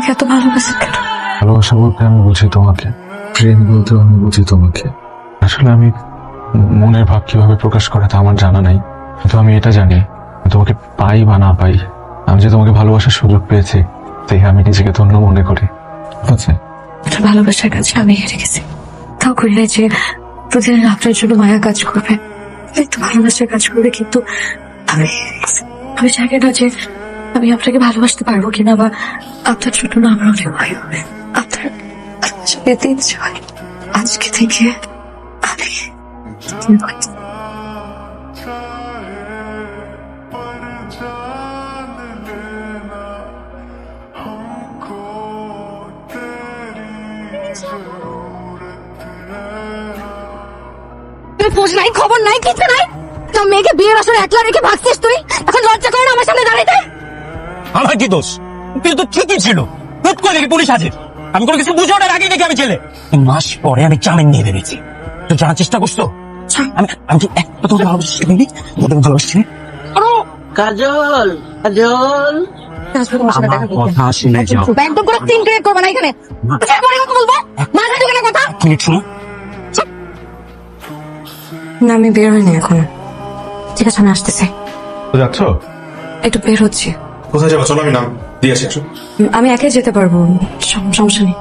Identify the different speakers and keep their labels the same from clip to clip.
Speaker 1: আমাকে এত ভালোবাসেন কেন?
Speaker 2: ভালোবাসা বলতে আমি বুঝি তোমাকে, প্রেম বলতে আমি বুঝি তোমাকে। আসলে আমি মনের ভাব কিভাবে প্রকাশ করে তা আমার জানা নাই, কিন্তু আমি এটা জানি তোমাকে পাই বা না পাই, আমি যে তোমাকে ভালোবাসার সুযোগ পেয়েছি তাই আমি নিজেকে ধন্য মনে করি। বুঝছে
Speaker 1: ভালোবাসার কাছে আমি হেরে গেছি, তাও করি না যে প্রতিদিন আপনার জন্য মায়া কাজ করবে, একটু ভালোবাসার কাজ করবে, কিন্তু আমি জানি না যে আমি আপনাকে ভালোবাসতে পারবো কিনা, বা আপনার জন্য না আমার অনেক ভয় হবে। আপনার যেতে ইচ্ছে হয় আজকে থেকে আমি
Speaker 3: খোঁজ নাই, খবর নাই, কিছু নাই। তোর মেয়েকে বিয়ের আসলে একলা রেখে ভাগছিস তুই, এখন লজ্জা করে না আমার সামনে দাঁড়াইতে?
Speaker 4: আমার কি দোষ? কিন্তু তো ঠিকই ছিল, হুট করে দেখি পুলিশ হাজির। আমি কোনো কিছু বুঝে ওঠার আগে দেখি আমি ছেলে। 3 মাস পরে আমি জামিন নিয়ে বেরিয়েছি। তুই জানার চেষ্টা করছো আমি আমি কি একটা তোকে ভালোবাসি? তোকে ভালোবাসছি
Speaker 5: কাজল, কাজল,
Speaker 4: আমার কথা শুনে যাও।
Speaker 3: একদম করে সিন ক্রিয়েট করবে না এখানে। মনে কথা বলবো, মাথা ঢুকে না কথা।
Speaker 4: মিনিট শোনো।
Speaker 1: না, আমি বের হইনি এখন। ঠিক আছে, আমি আসতেছি।
Speaker 2: যাচ্ছ?
Speaker 1: একটু বের হচ্ছি।
Speaker 2: কোথায় যাবো? চলো, আমি নাম দিয়ে আসি।
Speaker 1: আমি একাই যেতে পারবো, সমস্যা নেই।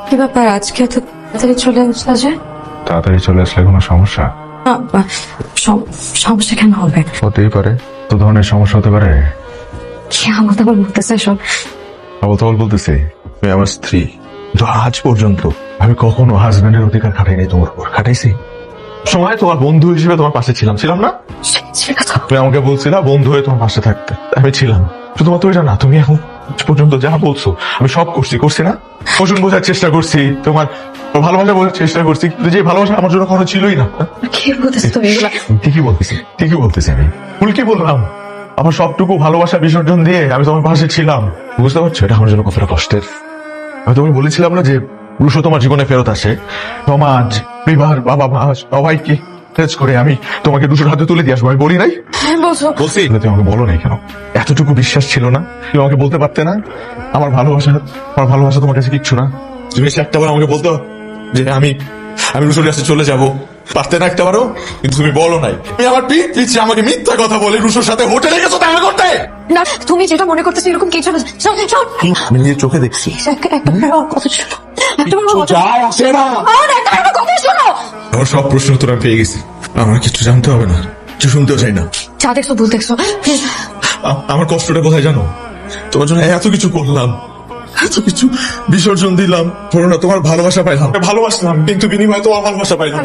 Speaker 1: কি ব্যাপার, আজকে এত তাড়াতাড়ি চলে আসলা যে?
Speaker 2: তাড়াতাড়ি চলে আসলে কোনো সমস্যা?
Speaker 1: না, সমস্যা কেন হবে?
Speaker 2: হতেই পারে, তো ধরনের সমস্যা হতে পারে।
Speaker 1: কি আমল তামল বলতেছে সব?
Speaker 2: আবল তাবল বলতেছি? তুমি আমার স্ত্রী, তো আজ পর্যন্ত আমি কখনো হাজবেন্ডের অধিকার খাটাই নাই তোমার উপর। খাটাইছি? সময় তোমার বন্ধু হিসেবে তোমার পাশে ছিলাম না?
Speaker 1: সেটা তো
Speaker 2: তুমি আমাকে বলছিলা বন্ধু হয়ে তোমার পাশে থাকতে, আমি ছিলাম। শুধুমাত্র এটা না, তুমি এখন পর্যন্ত যা বলছো আমি সব করছি না? ওজন বোঝার চেষ্টা করছি, তোমার ভালোবাসা বোঝার চেষ্টা করছি, কিন্তু যে ভালোবাসা আমার জন্য কোনো ছিলই না।
Speaker 1: কি বলতেছো তুমি এগুলা?
Speaker 2: ঠিকই বলতেছি আমি। ভুল কি বললাম? আমার সবটুকু ভালোবাসা বিসর্জন দিয়ে আমি তোমার পাশে ছিলাম। বুঝতে পারছো এটা আমার জন্য কতটা কষ্টের? আমি তোমাকে বলেছিলাম না যে রুশো তোমার জীবনে ফেরত আসে, সমাজ, পরিবার, বাবা মা সবাইকে ম্যানেজ করে আমি তোমাকে রুশোর হাতে তুলে দিয়ে আসবো। আমি বলি নাই?
Speaker 1: বলছো।
Speaker 2: বলছি, তুমি আমাকে বলো নাই কেন? এতটুকু বিশ্বাস ছিল না? তুমি আমাকে বলতে পারতে না আমার ভালোবাসা তোমার কাছে কিচ্ছু না? তুমি এসে একটাবার আমাকে বলতো যে আমি রুশোর কাছে চলে যাবো, পারতে না একটাবারও? কিন্তু তুমি বলো নাই। তুমি আমার পিছে আমাকে মিথ্যা কথা বলে রুশোর সাথে হোটেলে গেছো দেখা করতে।
Speaker 1: না, তুমি যেটা মনে করতেছো এরকম কিছু না।
Speaker 2: আমি নিজের চোখে দেখছি।
Speaker 1: কথা শোনো,
Speaker 2: যায় আসে না।
Speaker 1: কথা শোনো।
Speaker 2: আমার সব প্রশ্ন উত্তর আমি পেয়ে গেছি, আমার কিছু জানতে হবে না, কিছু শুনতেও চাই না।
Speaker 1: যা দেখছো ভুল দেখছো।
Speaker 2: আমার কষ্টটা কোথায় জানো? তোমার জন্য এত কিছু করলাম, এত কিছু বিসর্জন দিলাম, ধরো না তোমার ভালোবাসা পাইলাম, ভালোবাসলাম, কিন্তু বিনিময়ে তোমার ভালোবাসা পাইলাম।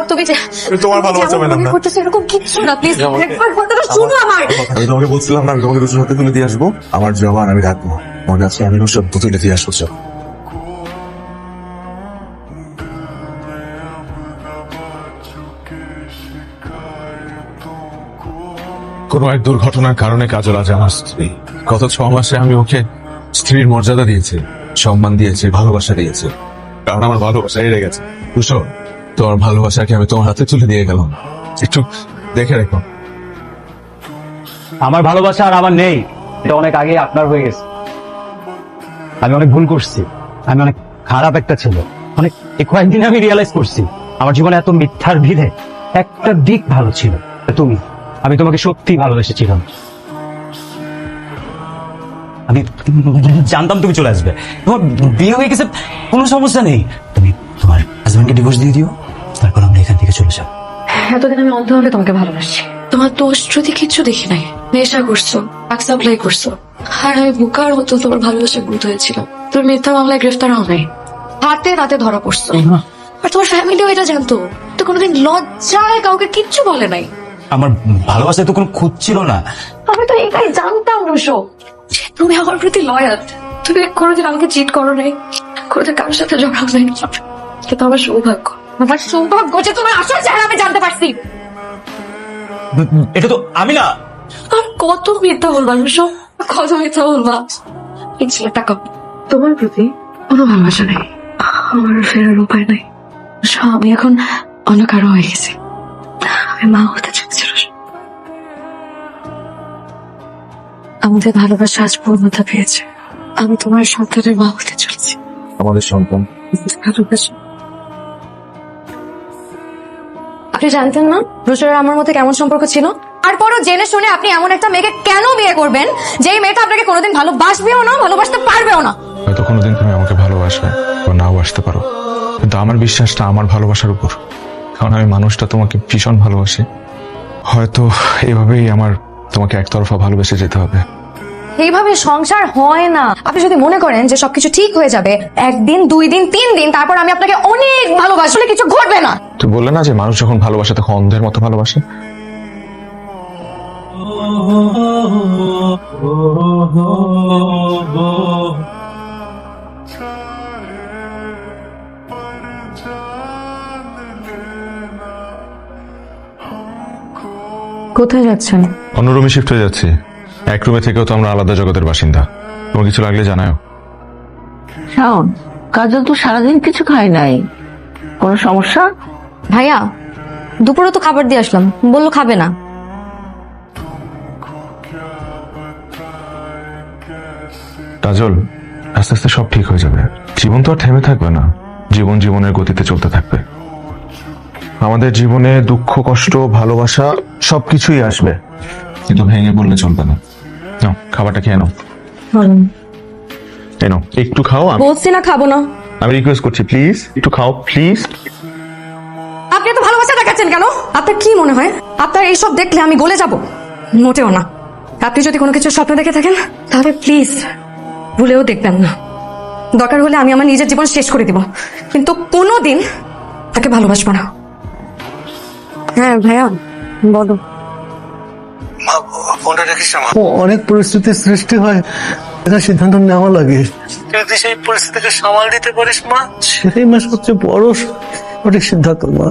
Speaker 1: তুমি যে
Speaker 2: তোমার ভালোবাসা পেলাম না।
Speaker 1: এরকম কিছু না, প্লিজ একবার কথাটা শুনো আমার।
Speaker 2: আমি তোমাকে বলছিলাম না আমি তোমাকে রুশোর হাতে তুলে দিয়ে আসবো, আমার জবান আমি রাখবো, মনে আছে আমি রুশোর তুলে দিয়ে আসবো। কোনো এক দুর্ঘটনার কারণে কাজল আজ আমার স্ত্রী। গত 6 মাসে আমি ওকে স্ত্রীর মর্যাদা দিয়েছি, সম্মান দিয়েছি, ভালোবাসা দিয়েছি, কারণ আমার ভালোবাসা হেরে গেছে। বুঝছো, তোমার ভালোবাসাকে আমি তোমার হাতে তুলে দিয়ে গেলাম, একটু দেখে রেখো।
Speaker 4: আমার ভালোবাসা আর আমার নেই, এটা অনেক আগে আপনার হয়ে গেছে। আমি অনেক ভুল করছি, আমি অনেক খারাপ একটা ছেলে। কয়েকদিন আমি রিয়েলাইজ করছি আমার জীবনে এত মিথ্যার ভিড়ে একটা দিক ভালো ছিল, তুমি। আমি তোমাকে সত্যি ভালোবেসেছিলাম। আমি জানতাম তুমি চলে আসবে, তোমার বিয়ে হয়ে গেছে, কোনো সমস্যা নেই। তুমি তোমার হাজবেন্ডকে ডিভোর্স দিয়ে দিও, তারপর আমরা এখান থেকে চলে যাবো।
Speaker 1: এতদিন আমি অন্ধ হলে তোমাকে ভালোবাসি, তোমার দোষ যদি কিচ্ছু দেখি নাই। নেশা করছো, ড্রাগস সাপ্লাই করছো, আর আমি বুকার মতো তোমার ভালোবাসা গুরুত্ব হয়েছিল। তুমি মিথ্যা মামলায় গ্রেফতার হও নাই, হাতে রাতে ধরা পড়ছো, আর তোমার ফ্যামিলিও এটা জানতো, তো কোনোদিন লজ্জায় কাউকে কিচ্ছু বলে নাই।
Speaker 4: আমার ভালোবাসায় তো কোনো খুঁজ ছিল না।
Speaker 1: আমি তো এটাই জানতাম রুশো, তুমি আমার প্রতি লয়াল। তুমি কোনোদিন আমাকে চিট করো নাই, কোনোদিন কারোর সাথে ঝগড়া নাই। কিন্তু আমার সৌভাগ্য যে তোমার আসল চেহারা আমি জানতে পারছি।
Speaker 4: এটা তো আমি না।
Speaker 1: আর কত মিথ্যা বলবা রুশো, কত মিথ্যা বলবা? এই ছেলেটা কম। তোমার প্রতি কোনো ভালোবাসা নেই, আমার ফেরার উপায় নাই। আমি এখন অন্য কারো হয়ে গেছি, আমি মা হতে চাইছিল। আমাদের ভালোবাসা আজ পূর্ণতা পেয়েছে, আমি তোমার সন্তানের মা হতে চলেছি।
Speaker 2: আমাদের সন্তান
Speaker 1: ভালোবাসা
Speaker 3: আপনি জানতেন না রুশার আমার মধ্যে কেমন সম্পর্ক ছিল? তারপরও জেনে শুনে আপনি এমন একটা মেয়েকে কেন বিয়ে করবেন যেই মেয়েটা আপনাকে কোনোদিন ভালোবাসবেও না, ভালোবাসতে পারবেও না?
Speaker 2: হয়তো কোনোদিন তুমি আমাকে ভালোবাসবে বা নাও বাসতে পারো, কিন্তু আমার বিশ্বাসটা আমার ভালোবাসার উপর, কারণ আমি মানুষটা তোমাকে ভীষণ ভালোবাসি। হয়তো এভাবেই আমার তোমাকে একতরফা ভালোবেসে যেতে হবে।
Speaker 3: এইভাবে সংসার হয় না। আপনি যদি মনে করেন যে সবকিছু ঠিক হয়ে যাবে, একদিন, 2 দিন, 3 দিন, তারপর আমি আপনাকে অনেক ভালোবাসলে কিছু ঘটবে না।
Speaker 2: তুই বললে না যে মানুষ যখন ভালোবাসে তখন অন্ধের মতো ভালোবাসে?
Speaker 3: কোথায় যাচ্ছেন?
Speaker 2: অন্য রুমে শিফট হয়ে যাচ্ছি। এক রুমে থেকেও তো আমরা আলাদা জগতের বাসিন্দা। তোমার কিছু লাগলে জানাও।
Speaker 5: শাওন, কাজল তো সারাদিন কিছু খায় নাই, কোনো সমস্যা?
Speaker 3: ভাইয়া দুপুরে তো খাবার দিয়ে আসলাম, বললো খাবে না।
Speaker 2: কাজল, আস্তে আস্তে সব ঠিক হয়ে যাবে। জীবন তো আর থেমে থাকবে না, জীবন জীবনের গতিতে চলতে থাকবে। আমাদের জীবনে দুঃখ, কষ্ট, ভালোবাসা সবকিছুই আসবে, কিন্তু ভেঙে পড়লে চলবে না। নাও, খাবারটা খেয়ে নাও। এই নাও, একটু খাও।
Speaker 3: বলছি না খাবো না।
Speaker 2: আমি রিকোয়েস্ট করছি, প্লিজ একটু খাও, প্লিজ।
Speaker 3: আপনি এত ভালোবাসা দেখাচ্ছেন কেন? আপনার কি মনে হয় আপনার এইসব দেখলে আমি গলে যাব? মোটেও না। আপনি যদি কোনো কিছু স্বপ্ন দেখে থাকেন তাহলে প্লিজ ভুলেও দেখবেন না। দরকার হলে আমি আমার নিজের জীবন শেষ করে দিব, কিন্তু কোনোদিন তাকে ভালোবাসবো না। হ্যাঁ ভাইয়া বলো।
Speaker 6: অনেক পরিস্থিতির সৃষ্টি হয়, এটা সিদ্ধান্ত নেওয়া লাগে। যদি সেই পরিস্থিতিকে সামাল দিতে পারিস মা, সেটাই মা সবচেয়ে বড় সঠিক সিদ্ধান্ত মা।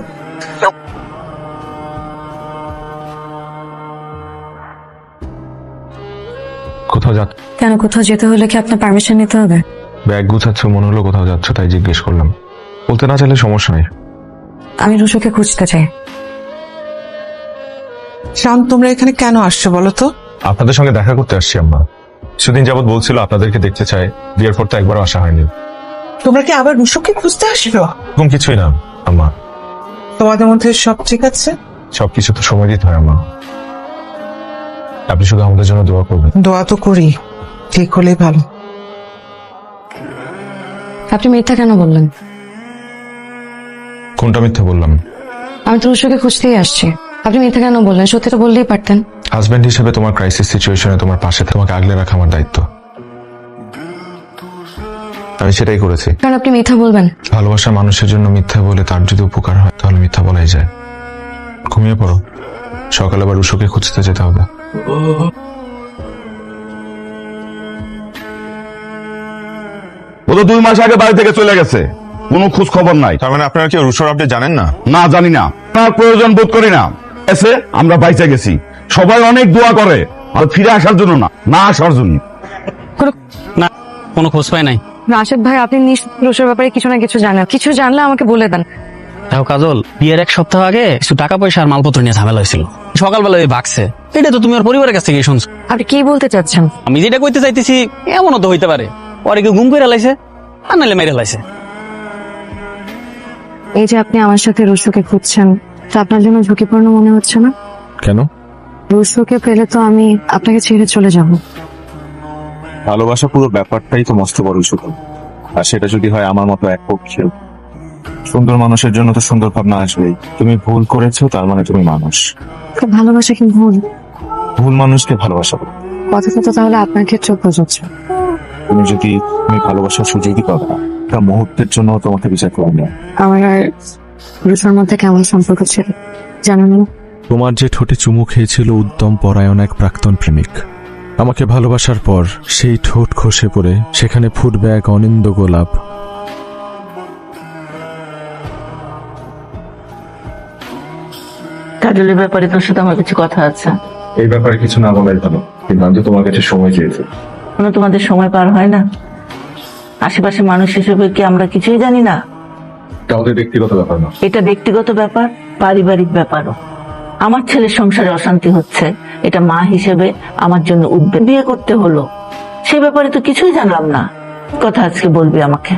Speaker 2: কোথাও যাচ্ছ?
Speaker 1: কেন, কোথাও যেতে হলে কি আপনার পারমিশন নিতে হবে?
Speaker 2: ব্যাগ গুছাচ্ছ, মনে হলো কোথাও যাচ্ছ, তাই জিজ্ঞেস করলাম। বলতে না চাইলে সমস্যা নেই।
Speaker 1: আমি রুশোকে খুঁজতে চাই।
Speaker 7: শান, তোমরা এখানে কেন আসছো বলো তো?
Speaker 2: আপনাদের সঙ্গে দেখা করতে আসছি আম্মা। সেদিন যাবৎ বলছিল আপনাদেরকে দেখতে চাই, বিয়ের পর তো একবারও আসা হয়নি।
Speaker 7: তোমরা কি আবার রুশোকে খুঁজতে আসছো?
Speaker 2: এরকম কিছুই না আম্মা,
Speaker 7: তোমাদের মধ্যে সব ঠিক আছে?
Speaker 2: সবকিছু তো সময় দিতে হয় আম্মা। আপনি শুধু আমাদের জন্য দোয়া করবেন।
Speaker 7: দোয়া তো করি, ঠিক হলেই ভালো।
Speaker 1: আপনি মিথ্যা কেন বললেন?
Speaker 2: কোনটা মিথ্যা বললাম?
Speaker 1: আমি তো রুশোকে খুঁজতেই আসছি, আপনি মিথ্যা কেন বললেন? সত্যিটা বললেই পারতেন।
Speaker 2: হাজবেন্ড হিসেবে তোমার ক্রাইসিস সিচুয়েশনে তোমার পাশে তোমাকে আগলে রাখা আমার দায়িত্ব, আমি সেটাই করেছি।
Speaker 1: কারণ আপনি মিথ্যা বলবেন?
Speaker 2: ভালোবাসা মানুষের জন্য মিথ্যা বলে তার যদি উপকার হয় তাহলে মিথ্যা বলাই যায়। ঘুমিয়ে পড়ো, সকালে আবার রুশোকে খুঁজতে যেতে হবে।
Speaker 8: ও তো 2 মাস আগে বাড়ি থেকে চলে গেছে, কোনো খোঁজ খবর নাই।
Speaker 2: তার মানে আপনারা কি রুশোর আপডেট জানেন না?
Speaker 8: না, জানি না, আপনার প্রয়োজন বোধ করি না। এসে আমরা বাইচে গেছি, সবাই অনেক দোয়া করে আর ফিরে আসার জন্য না, না আসার জন্য।
Speaker 4: না, কোনো খোঁজ পাই নাই।
Speaker 1: রাশেদ ভাই, আপনি নিশ্চয়ই রুশোর ব্যাপারে কিছু না কিছু জানেন, কিছু জানলে আমাকে বলে দেন।
Speaker 4: দেখো কাজল, বিয়ের 1 সপ্তাহ আগে কিছু টাকা পয়সা আর মালপত্র নিয়ে ঝামেলা হয়েছিল। সকালবেলা ওই ভাগছে, এটা তো তুমি ওর পরিবারের কাছ থেকে শুনছো।
Speaker 1: আপনি কি বলতে চাচ্ছেন?
Speaker 4: আমি যেটা কইতে চাইতেছি এমনও তো হইতে পারে পরে কেউ গুম করে লাইছে আর নাহলে মেরে লাইছে।
Speaker 1: এই যে আপনি আমার সাথে রুশোকে খুঁজছেন, তা আপনার জন্য ঝুঁকিপূর্ণ মনে হচ্ছে না?
Speaker 2: কেন?
Speaker 1: রুশোকে পেলে তো আমি আপনাকে ছেড়ে চলে যাব।
Speaker 9: ভালোবাসা পুরো ব্যাপারটাই তো মস্ত বড় ছোট, আর সেটা যদি হয় আমার মতো এক পক্ষে। সুন্দর মানুষের জন্য তো সুন্দর ভাবনা আসবেই। তুমি ভুল করেছো, তার মানে তুমি মানুষ।
Speaker 1: ভালোবাসা কি ভুল?
Speaker 9: ভুল মানুষকে ভালোবাসা বলো।
Speaker 1: কথাটা তো তাহলে আপনার ক্ষেত্রেও প্রযোজ্য।
Speaker 9: তুমি ভালোবাসার সুযোগই পাবে না, তা মুহূর্তের জন্য তোমাকে বিচার করবে না।
Speaker 1: আমার আর রুশোর মধ্যে কেমন সম্পর্ক ছিল জানেন না?
Speaker 10: তোমার যে ঠোঁটে চুমু খেয়েছিল উদ্যম পরায়ণ এক প্রাক্তন প্রেমিক, আমাকে ভালোবাসার পর সেই ঠোঁট খসে পড়ে সেখানে ফুটবে এক অনিন্দ গোলাপ।
Speaker 5: কাজলের ব্যাপারে তোর সাথে আমার কিছু কথা আছে।
Speaker 9: এই ব্যাপারে কিছু না বলাই ভালো, কিন্তু আমি তো তোমার কাছে সময় চেয়েছি।
Speaker 5: এখনো তোমাদের সময় পার হয় না? আশেপাশে মানুষ হিসেবে কি আমরা কিছুই জানি না?
Speaker 2: এটা আমাদের ব্যক্তিগত ব্যাপার না।
Speaker 5: এটা ব্যক্তিগত ব্যাপার, পারিবারিক ব্যাপারও। আমার ছেলের সংসারে অশান্তি হচ্ছে, এটা মা হিসেবে আমার জন্য উদ্বেগ। বিয়ে করতে হলো, সে ব্যাপারে তো কিছুই জানলাম না। কথা আজকে বলবি আমাকে?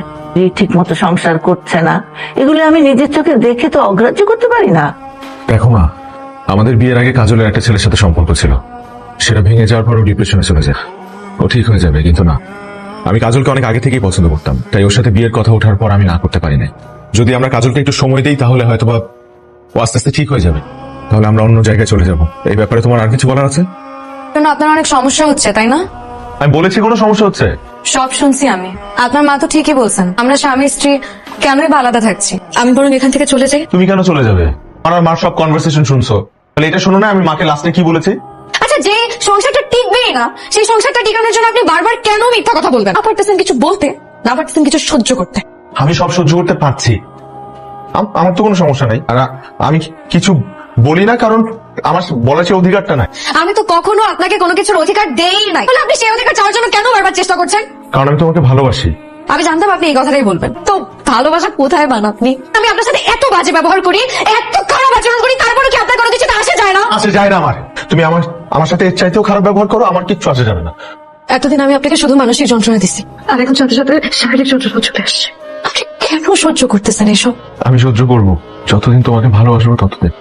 Speaker 5: ঠিক মতো সংসার করছে না, এগুলো আমি নিজের চোখে দেখে তো অগ্রাহ্য করতে পারি না।
Speaker 2: দেখো মা, আমাদের বিয়ের আগে কাজলের একটা ছেলের সাথে সম্পর্ক ছিল, সেটা ভেঙে যাওয়ার পর ও ডিপ্রেশনে চলে যায়। ও ঠিক হয়ে যাবে, কিন্তু না, আমি কাজলকে অনেক আগে থেকেই পছন্দ করতাম, তাই ওর সাথে বিয়ের কথা ওঠার পর আমি না করতে পারি না। যদি আমরা কাজলকে একটু সময় দিই তাহলে হয়তো বা ও আস্তে আস্তে ঠিক হয়ে যাবে, তাহলে আমরা অন্য জায়গায় চলে যাব। এই ব্যাপারে তোমার আর কিছু বলার আছে?
Speaker 3: কেন আপনার অনেক সমস্যা হচ্ছে, তাই না?
Speaker 2: আমি বলেছি কোনো সমস্যা হচ্ছে?
Speaker 3: সব শুনছি আমি। আপনার মা তো ঠিকই বলছেন, আমরা স্বামী স্ত্রী কেনই বা আলাদা থাকছি। আমি বরং এখান থেকে চলে যাই।
Speaker 2: তুমি কেন চলে যাবে? আমার মার সব কনভারসেশন শুনছো, তাহলে এটা শোনো না আমি মাকে লাস্টে কি বলেছি।
Speaker 3: আচ্ছা, যে সংসারটা টিকবেই না, সেই সংসারটা টিকানোর জন্য আপনি বারবার কেন মিথ্যা কথা বলবেন? না পারতেছেন কিছু বলতে, না পারতেছেন কিছু সহ্য করতে।
Speaker 2: আমি সব সহ্য করতে পারছি, আমার তো কোনো সমস্যা নাই। আর আমি কিছু বলি না কারণ আমার বলার সে অধিকারটা নাই।
Speaker 3: আমি তো কখনো আপনাকে কোনো কিছুর অধিকার দেই নাই, তাহলে আপনি সেই অধিকার চাওয়ার জন্য কেন বারবার চেষ্টা করছেন?
Speaker 2: কারণ আমি তোমাকে ভালোবাসি।
Speaker 3: আমি জানতাম আপনি এই কথাটাই বলবেন। তো ভালোবাসা কোথায় পান আপনি? আমি আপনার সাথে এত বাজে ব্যবহার করি, এত খারাপ আচরণ করি, তারপরে কি আপনার কোনো কিছুতে আসে যায় না?
Speaker 2: আসে যায় না আমার। তুমি আমার সাথে এর চাইতেও খারাপ ব্যবহার করো, আমার কিচ্ছু আসে যাবে না।
Speaker 3: এতদিন আমি আপনাকে শুধু মানসিক যন্ত্রণা দিছি, আর এখন সাথে সাথে শারীরিক যন্ত্রণা চলে আসছে। আপনি কেন সহ্য করতেছেন এসব?
Speaker 2: আমি সহ্য করবো যতদিন তোমাকে ভালোবাসবো ততদিন।